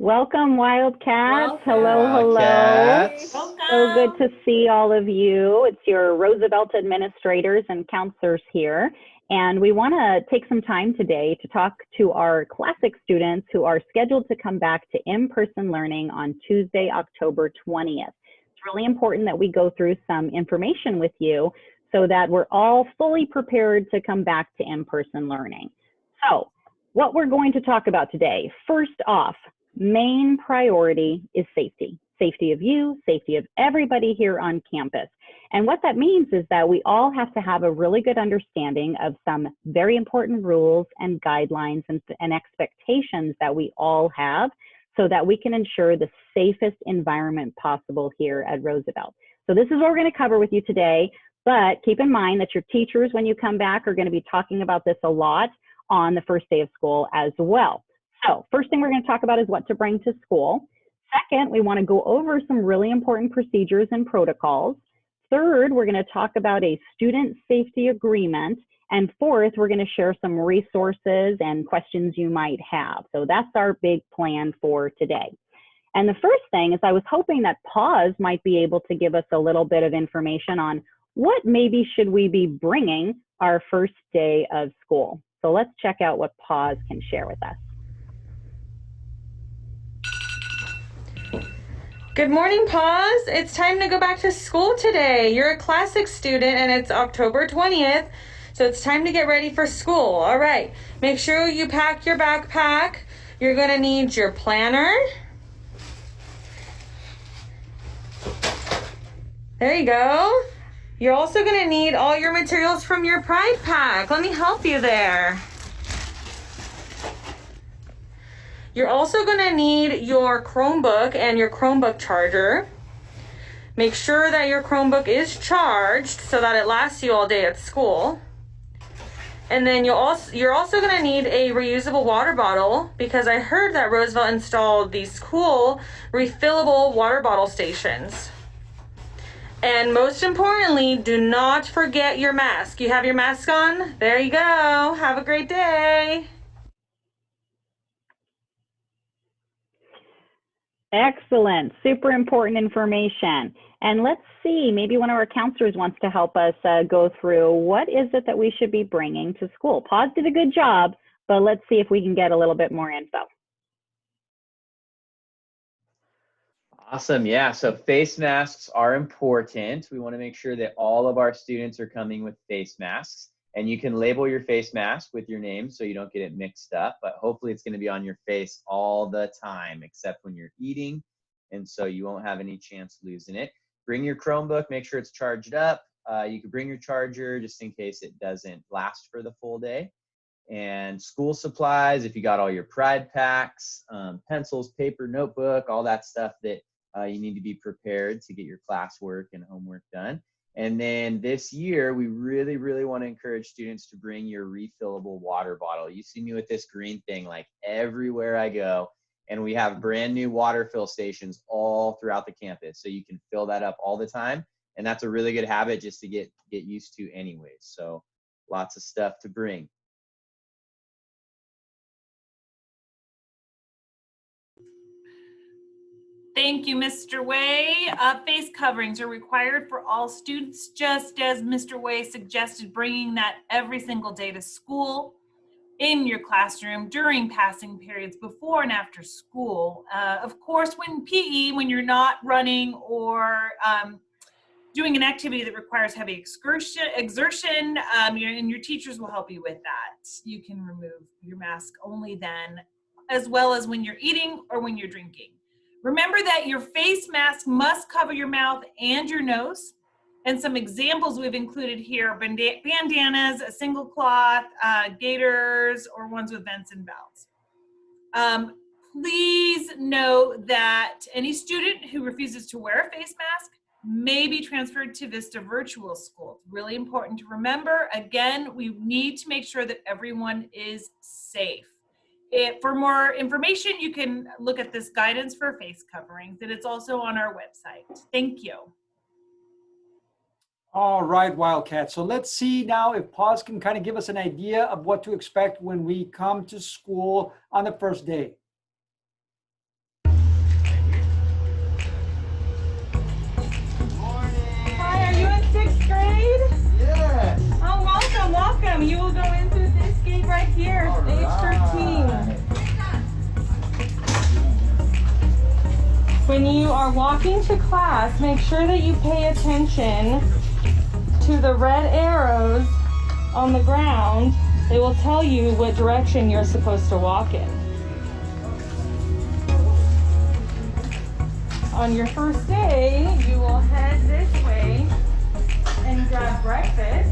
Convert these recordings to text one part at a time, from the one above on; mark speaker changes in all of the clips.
Speaker 1: Welcome, Wildcats. Hello,
Speaker 2: Welcome.
Speaker 1: hello.
Speaker 2: Welcome.
Speaker 1: So good to see all of you. It's your Roosevelt administrators and counselors here. And we want to take some time today to talk to our classic students who are scheduled to come back to in-person learning on Tuesday, October 20th. It's really important that we go through some information with you so that we're all fully prepared to come back to in-person learning. So, what we're going to talk about today, first off, main priority is safety. Safety of you, safety of everybody here on campus. And what that means is that we all have to have a really good understanding of some very important rules and guidelines and expectations that we all have so that we can ensure the safest environment possible here at Roosevelt. So this is what we're going to cover with you today, but keep in mind that your teachers, when you come back, are going to be talking about this a lot on the first day of school as well. So first thing we're going to talk about is what to bring to school. Second, we want to go over some really important procedures and protocols. Third, we're going to talk about a student safety agreement. And fourth, we're going to share some resources and questions you might have. So that's our big plan for today. And the first thing is I was hoping that Pause might be able to give us a little bit of information on what maybe should we be bringing our first day of school. So let's check out what Pause can share with us.
Speaker 2: Good morning, Pause. It's time to go back to school today. You're a classic student and it's October 20th, so it's time to get ready for school. All right, make sure you pack your backpack. You're gonna need your planner. There you go. You're also gonna need all your materials from your Pride Pack. Let me help you there. You're also going to need your Chromebook and your Chromebook charger. Make sure that your Chromebook is charged so that it lasts you all day at school. And then you're also going to need a reusable water bottle because I heard that Roosevelt installed these cool refillable water bottle stations. And most importantly, do not forget your mask. You have your mask on? There you go. Have a great day.
Speaker 1: Excellent, super important information. And let's see, maybe one of our counselors wants to help us go through what is it that we should be bringing to school. Pause did a good job, but let's see if we can get a little bit more info.
Speaker 3: Awesome. Yeah. So face masks are important. We want to make sure that all of our students are coming with face masks. And you can label your face mask with your name so you don't get it mixed up. But hopefully it's going to be on your face all the time, except when you're eating. And so you won't have any chance losing it. Bring your Chromebook. Make sure it's charged up. You could bring your charger just in case it doesn't last for the full day. And school supplies, if you got all your Pride packs, pencils, paper, notebook, all that stuff that you need to be prepared to get your classwork and homework done. And then this year, we really, really want to encourage students to bring your refillable water bottle. You see me with this green thing like everywhere I go. And we have brand new water fill stations all throughout the campus. So you can fill that up all the time. And that's a really good habit just to get used to anyways. So lots of stuff to bring.
Speaker 4: Thank you, Mr. Way. Face coverings are required for all students, just as Mr. Way suggested, bringing that every single day to school, in your classroom, during passing periods, before and after school. Of course, when PE, when you're not running or doing an activity that requires heavy exertion, and your teachers will help you with that. You can remove your mask only then, as well as when you're eating or when you're drinking. Remember that your face mask must cover your mouth and your nose. And some examples we've included here are bandanas, a single cloth, gaiters, or ones with vents and valves. Please note that any student who refuses to wear a face mask may be transferred to Vista Virtual School. It's really important to remember. Again, we need to make sure that everyone is safe. For more information, you can look at this guidance for face coverings, and it's also on our website. Thank you.
Speaker 5: All right, Wildcat. So let's see now if Pause can kind of give us an idea of what to expect when we come to school on the first day.
Speaker 2: welcome. You will go in through this gate right here, age 13. When you are walking to class, make sure that you pay attention to the red arrows on the ground. They will tell you what direction you're supposed to walk in. On your first day, you will head this way and grab breakfast.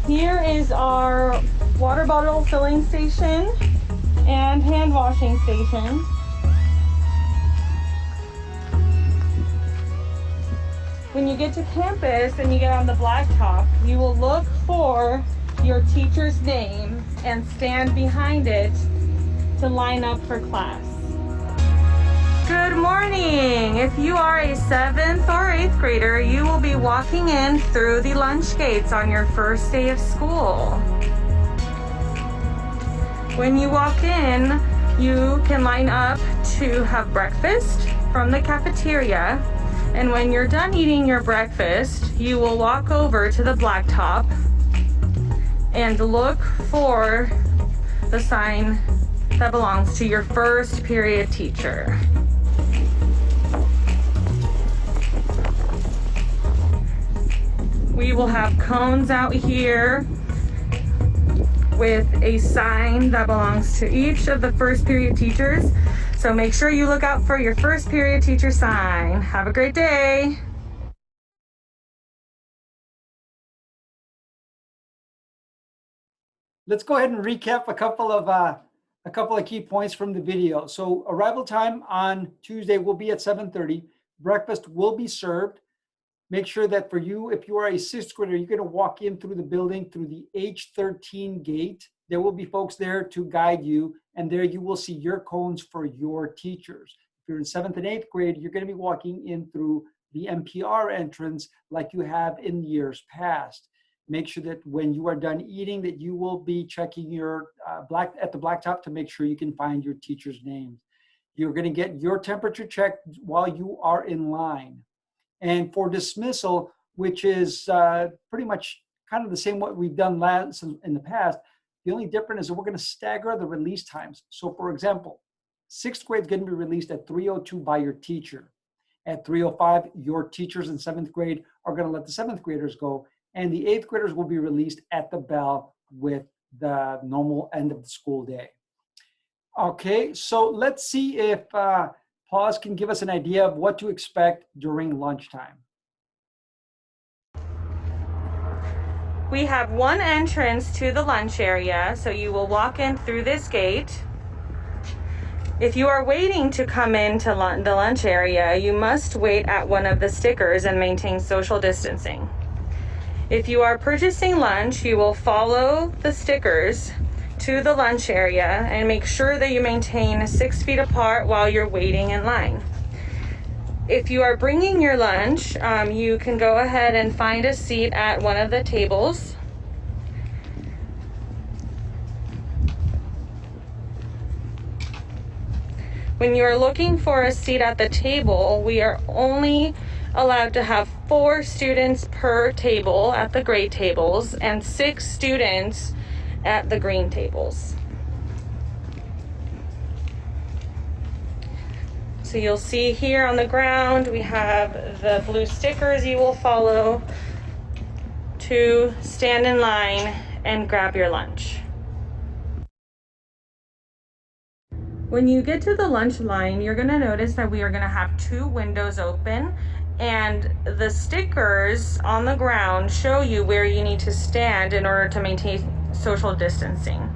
Speaker 2: Here is our water bottle filling station and hand washing station. When you get to campus and you get on the blacktop, you will look for your teacher's name and stand behind it to line up for class. Good morning. If you are a 7th or 8th grader, you will be walking in through the lunch gates on your first day of school. When you walk in, you can line up to have breakfast from the cafeteria. And when you're done eating your breakfast, you will walk over to the blacktop and look for the sign that belongs to your first period teacher. We will have cones out here with a sign that belongs to each of the first period teachers. So make sure you look out for your first period teacher sign. Have a great day.
Speaker 5: Let's go ahead and recap a couple of key points from the video. So arrival time on Tuesday will be at 7:30. Breakfast will be served. Make sure that for you, if you are a 6th grader, you're going to walk in through the building through the age 13 gate. There will be folks there to guide you, and there you will see your cones for your teachers. If you're in 7th and 8th grade, you're going to be walking in through the MPR entrance like you have in years past. Make sure that when you are done eating, that you will be checking your at the blacktop to make sure you can find your teacher's names. You're going to get your temperature checked while you are in line. And for dismissal, which is pretty much kind of the same what we've done in the past, the only difference is that we're going to stagger the release times. So for example, 6th grade is going to be released at 3:02 by your teacher. At 3:05, your teachers in 7th grade are going to let the 7th graders go, and the 8th graders will be released at the bell with the normal end of the school day. Okay, so let's see if Pause can give us an idea of what to expect during lunchtime.
Speaker 2: We have one entrance to the lunch area, so you will walk in through this gate. If you are waiting to come into the lunch area, you must wait at one of the stickers and maintain social distancing. If you are purchasing lunch, you will follow the stickers to the lunch area and make sure that you maintain 6 feet apart while you're waiting in line. If you are bringing your lunch, you can go ahead and find a seat at one of the tables. When you are looking for a seat at the table, we are only allowed to have 4 students per table at the gray tables and 6 students at the green tables. So you'll see here on the ground, we have the blue stickers you will follow to stand in line and grab your lunch. When you get to the lunch line, you're gonna notice that we are gonna have 2 windows open, and the stickers on the ground show you where you need to stand in order to maintain social distancing.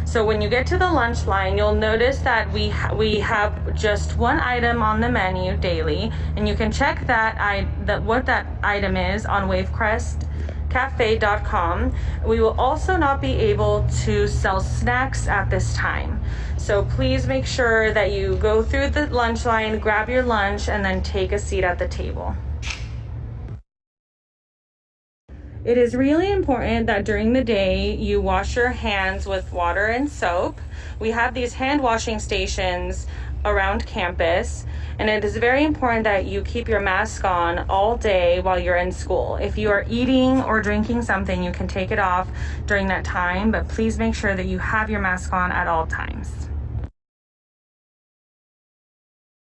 Speaker 2: So when you get to the lunch line, you'll notice that we have just one item on the menu daily, and you can check what that item is on wavecrestcafe.com. We will also not be able to sell snacks at this time. So please make sure that you go through the lunch line, grab your lunch, and then take a seat at the table. It is really important that during the day you wash your hands with water and soap. We have these hand washing stations around campus, and it is very important that you keep your mask on all day while you're in school. If you are eating or drinking something, you can take it off during that time, but please make sure that you have your mask on at all times.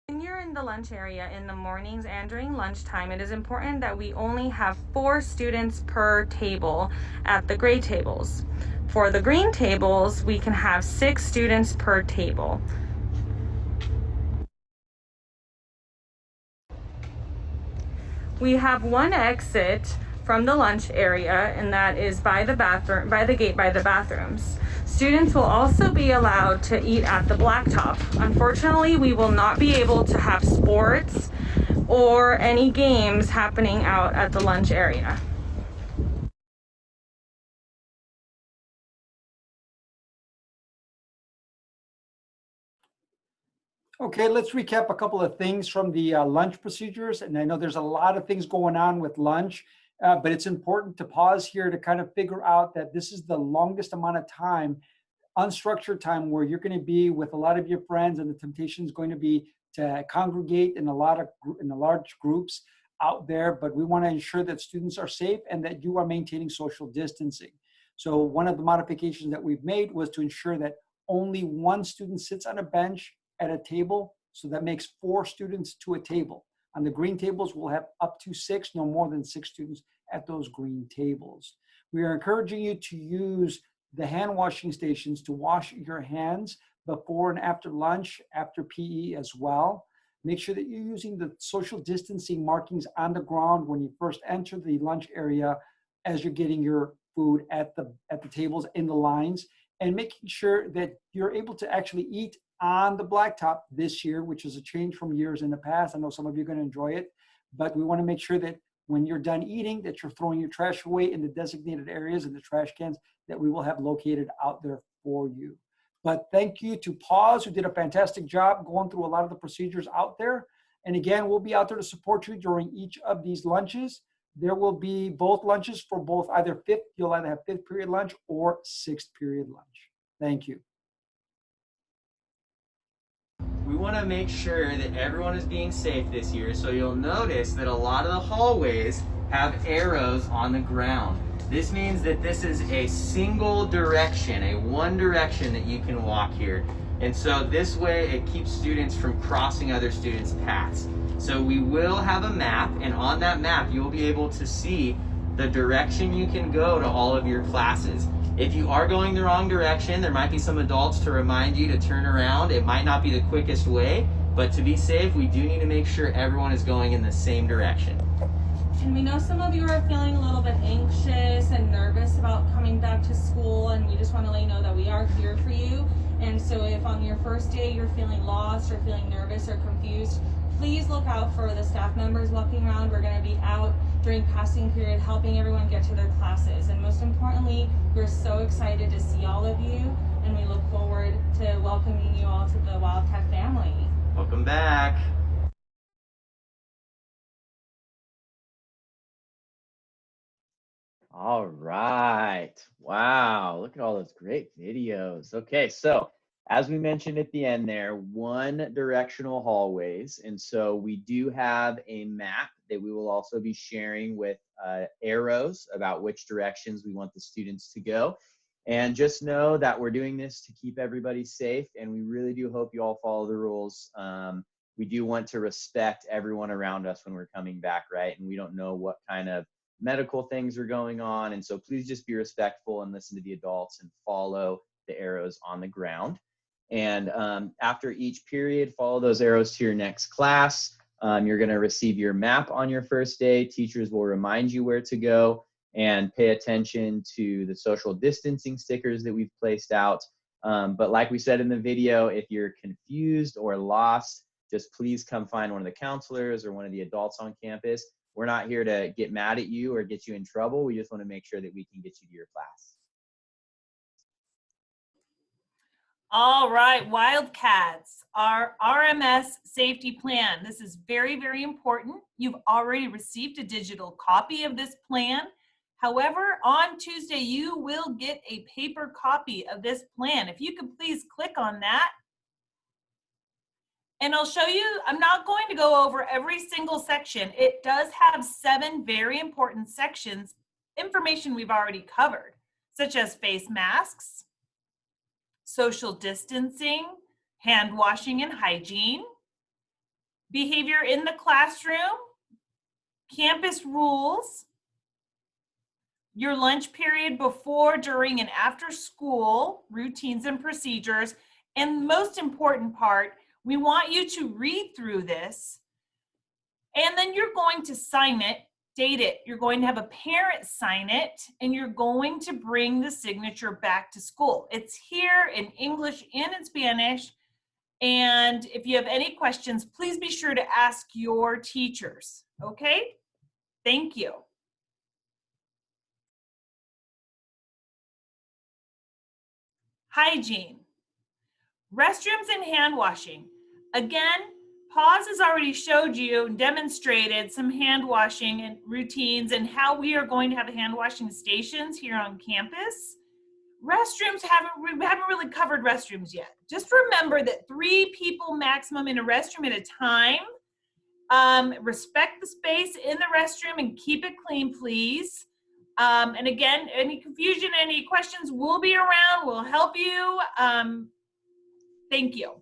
Speaker 2: When you're in the lunch area in the mornings and during lunchtime, it is important that we only have 4 students per table at the gray tables. For the green tables, we can have 6 students per table. We have one exit from the lunch area, and that is by the bathroom, by the gate by the bathrooms. Students will also be allowed to eat at the blacktop. Unfortunately, we will not be able to have sports or any games happening out at the lunch area.
Speaker 5: Okay, let's recap a couple of things from the lunch procedures. And I know there's a lot of things going on with lunch, but it's important to pause here to kind of figure out that this is the longest amount of time, unstructured time, where you're going to be with a lot of your friends, and the temptation is going to be to congregate in large groups out there. But we want to ensure that students are safe and that you are maintaining social distancing. So one of the modifications that we've made was to ensure that only one student sits on a bench at a table. So that makes 4 students to a table. On the green tables, we'll have up to 6, no more than 6 students at those green tables. We are encouraging you to use the hand washing stations to wash your hands before and after lunch, after PE as well. Make sure that you're using the social distancing markings on the ground when you first enter the lunch area, as you're getting your food at the tables in the lines, and making sure that you're able to actually eat on the blacktop this year, which is a change from years in the past. I know some of you are going to enjoy it, but we want to make sure that when you're done eating, that you're throwing your trash away in the designated areas in the trash cans that we will have located out there for you. But thank you to Pause, who did a fantastic job going through a lot of the procedures out there. And again, we'll be out there to support you during each of these lunches. There will be both lunches for both you'll either have 5th period lunch or 6th period lunch. Thank you.
Speaker 3: We want to make sure that everyone is being safe this year, so you'll notice that a lot of the hallways have arrows on the ground. This means that this is a single direction, a one direction that you can walk here. And so this way it keeps students from crossing other students' paths. So we will have a map, and on that map you'll be able to see the direction you can go to all of your classes. If you are going the wrong direction, there might be some adults to remind you to turn around. It might not be the quickest way, but to be safe, we do need to make sure everyone is going in the same direction.
Speaker 2: And we know some of you are feeling a little bit anxious and nervous about coming back to school, and we just want to let you know that we are here for you. And so if on your first day you're feeling lost or feeling nervous or confused, please look out for the staff members walking around. We're going to be out during passing period helping everyone get to their classes. And most importantly, we're so excited to see all of you, and we look forward to welcoming you all to the Wildcat family.
Speaker 3: Welcome back. All right. Wow. Look at all those great videos. Okay. So as we mentioned at the end there, one directional hallways. And so we do have a map that we will also be sharing with arrows about which directions we want the students to go. And just know that we're doing this to keep everybody safe. And we really do hope you all follow the rules. We do want to respect everyone around us when we're coming back, right? And we don't know what kind of medical things are going on. And so please just be respectful and listen to the adults and follow the arrows on the ground. And after each period, follow those arrows to your next class. You're going to receive your map on your first day. Teachers will remind you where to go, and pay attention to the social distancing stickers that we've placed out. But like we said in the video, if you're confused or lost, just please come find one of the counselors or one of the adults on campus. We're not here to get mad at you or get you in trouble. We just want to make sure that we can get you to your class.
Speaker 4: All right, Wildcats, our RMS safety plan. This is very, very important. You've already received a digital copy of this plan. However, on Tuesday, you will get a paper copy of this plan. If you could please click on that. And I'll show you, I'm not going to go over every single section. It does have 7 very important sections, information we've already covered, such as face masks, social distancing, hand washing and hygiene, behavior in the classroom, campus rules, your lunch period before, during, and after school, routines and procedures, and most important part, we want you to read through this, and then you're going to sign it, date it. You're going to have a parent sign it, and you're going to bring the signature back to school. It's here in English and in Spanish, and if you have any questions, please be sure to ask your teachers, okay? Thank you. Hygiene, restrooms and hand washing. Again, Paz has already showed you and demonstrated some hand washing and routines and how we are going to have hand washing stations here on campus. Restrooms, we haven't really covered restrooms yet. Just remember that 3 people maximum in a restroom at a time. Respect the space in the restroom and keep it clean, please. And again, any confusion, any questions, we'll be around, we'll help you. Thank you.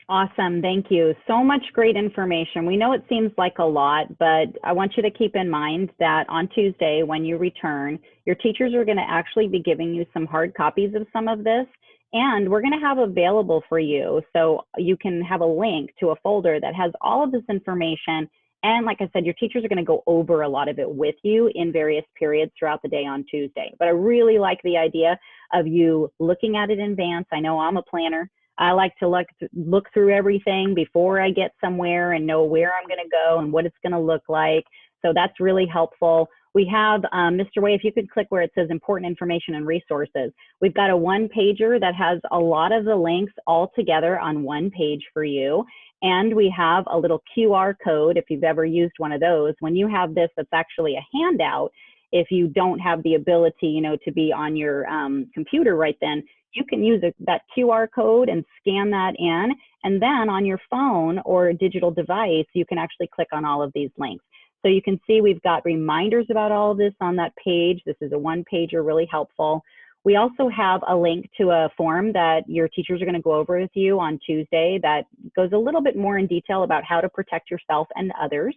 Speaker 1: Awesome, thank you. So much great information. We know it seems like a lot, but I want you to keep in mind that on Tuesday when you return, your teachers are going to actually be giving you some hard copies of some of this, and we're going to have available for you so you can have a link to a folder that has all of this information. And like I said, your teachers are going to go over a lot of it with you in various periods throughout the day on Tuesday. But I really like the idea of you looking at it in advance. I know I'm a planner. I like to look through everything before I get somewhere and know where I'm going to go and what it's going to look like. So that's really helpful. We have, Mr. Way, if you could click where it says important information and resources. We've got a 1-pager that has a lot of the links all together on 1 page for you. And we have a little QR code if you've ever used one of those. When you have this, that's actually a handout. If you don't have the ability, you know, to be on your computer right then, you can use that QR code and scan that in. And then on your phone or digital device, you can actually click on all of these links. So you can see we've got reminders about all of this on that page. This is a 1-pager, really helpful. We also have a link to a form that your teachers are going to go over with you on Tuesday that goes a little bit more in detail about how to protect yourself and others.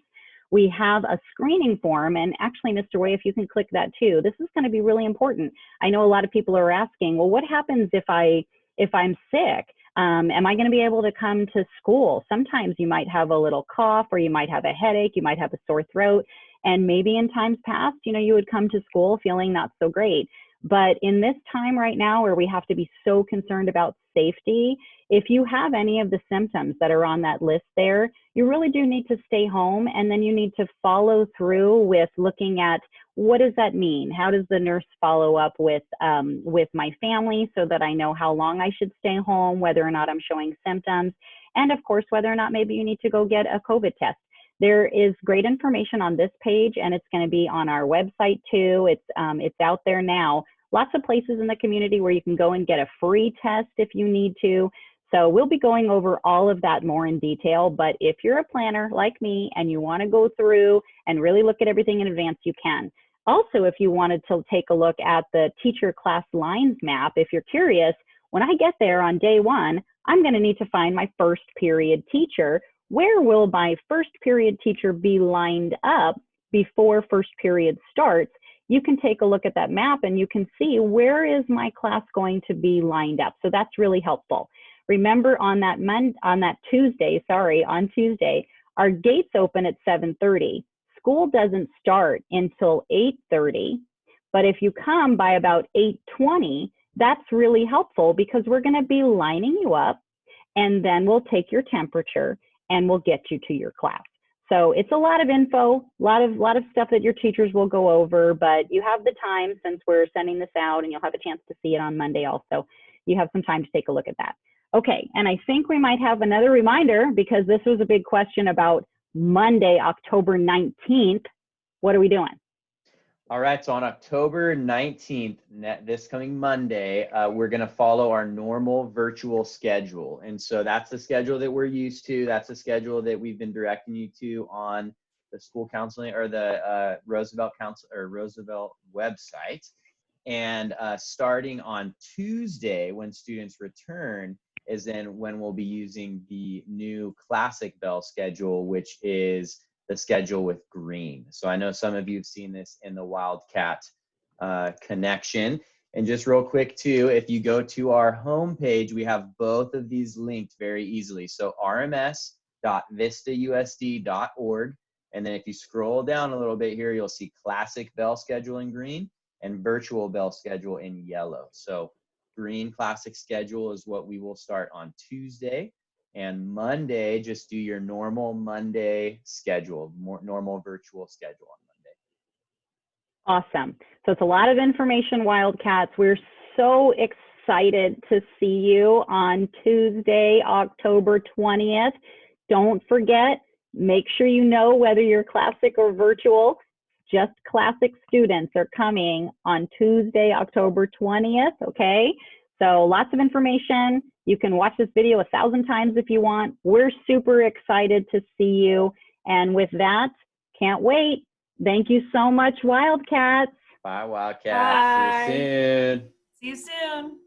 Speaker 1: We have a screening form, and actually, Mr. Way, if you can click that too, this is going to be really important. I know a lot of people are asking, well, what happens if I'm sick? Am I going to be able to come to school? Sometimes you might have a little cough, or you might have a headache, you might have a sore throat, and maybe in times past, you know, you would come to school feeling not so great. But in this time right now where we have to be so concerned about safety, if you have any of the symptoms that are on that list there, you really do need to stay home, and then you need to follow through with looking at what does that mean? How does the nurse follow up with my family so that I know how long I should stay home, whether or not I'm showing symptoms, and of course, whether or not maybe you need to go get a COVID test. There is great information on this page, and it's going to be on our website too. It's out there now. Lots of places in the community where you can go and get a free test if you need to. So we'll be going over all of that more in detail, but if you're a planner like me and you want to go through and really look at everything in advance, you can. Also, if you wanted to take a look at the teacher class lines map, if you're curious, when I get there on day 1, I'm going to need to find my first period teacher. Where will my first period teacher be lined up before first period starts? You can take a look at that map and you can see where is my class going to be lined up. So that's really helpful. Remember on Tuesday, our gates open at 7:30. School doesn't start until 8:30, but if you come by about 8:20, that's really helpful because we're going to be lining you up, and then we'll take your temperature and we'll get you to your class. So it's a lot of info, a lot of stuff that your teachers will go over, but you have the time since we're sending this out, and you'll have a chance to see it on Monday also. You have some time to take a look at that. Okay, and I think we might have another reminder because this was a big question about Monday, October 19th. What are we doing?
Speaker 3: All right, so on October 19th, this coming Monday, we're going to follow our normal virtual schedule. And so that's the schedule that we're used to. That's the schedule that we've been directing you to on the school counseling or the Roosevelt website. And starting on Tuesday, when students return, is then when we'll be using the new Classic Bell schedule, which is the schedule with green. So I know some of you have seen this in the Wildcat connection. And just real quick too, if you go to our homepage, we have both of these linked very easily. So rms.vistausd.org. And then if you scroll down a little bit here, you'll see Classic Bell schedule in green and Virtual Bell schedule in yellow. So green Classic schedule is what we will start on Tuesday. And Monday, just do your normal Monday schedule, normal virtual schedule on Monday.
Speaker 1: Awesome. So it's a lot of information, Wildcats. We're so excited to see you on Tuesday, October 20th. Don't forget, make sure you know whether you're Classic or virtual. Just Classic students are coming on Tuesday, October 20th, okay? So lots of information. You can watch this video 1,000 times if you want. We're super excited to see you. And with that, can't wait. Thank you so much, Wildcats.
Speaker 3: Bye, Wildcats.
Speaker 4: Bye.
Speaker 3: See you soon.
Speaker 4: See you soon.